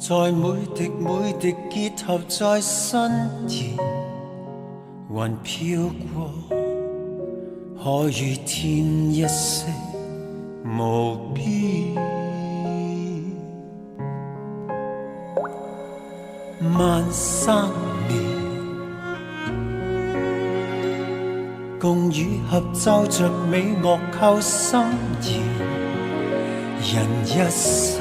在每滴每滴結合在身前，雲飄過，可與天一色無邊。萬山面，共與合奏着美樂扣心弦，人一世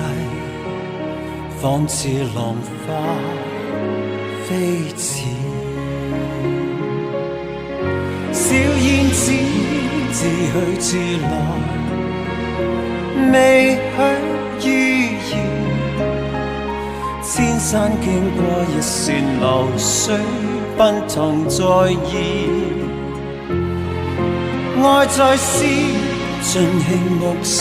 仿似浪花飛濺，小燕子自去自來，未許預言。千山經過一線流水，奔騰在現。愛在詩，盡興目前，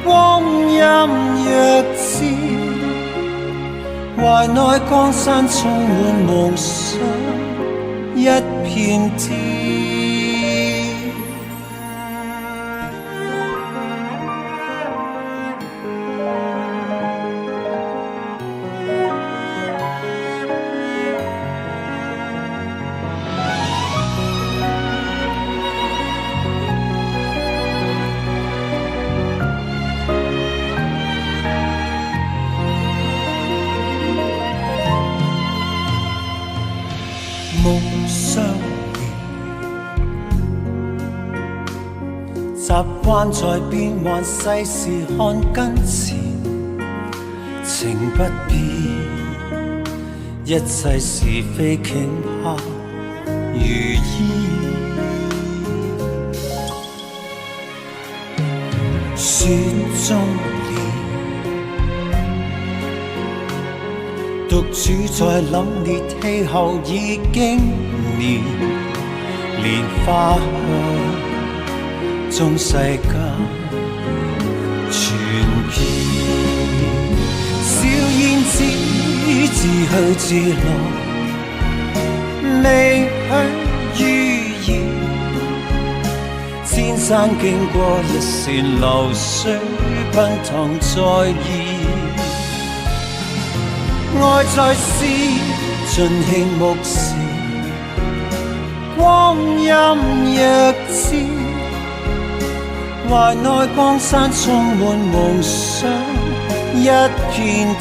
光陰若箭，懷內江山充滿夢想，一片天。夢相連，習慣在變幻世事看跟前，情不變，一切是非頃刻如煙。雪中獨處在凜冽氣候已經年，蓮花香中世間傳遍。小燕子自去自來，未許預言。千山經過一線流水，奔騰在現。愛在詩，盡興目前，光陰若箭，懷內江山充滿夢想，一片天。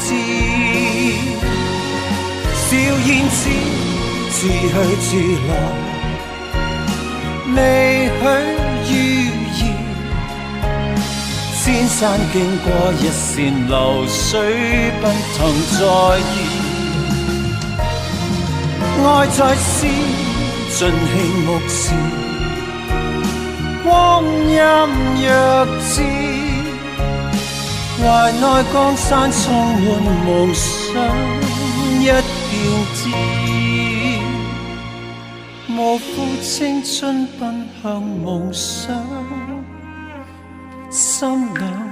小燕子自去自來，未許預言。千山經過一線流水，奔騰在現。愛在詩，盡興目前，光陰若箭，懷內江山充滿夢想，一片天。無負青春，奔向夢想。心冷。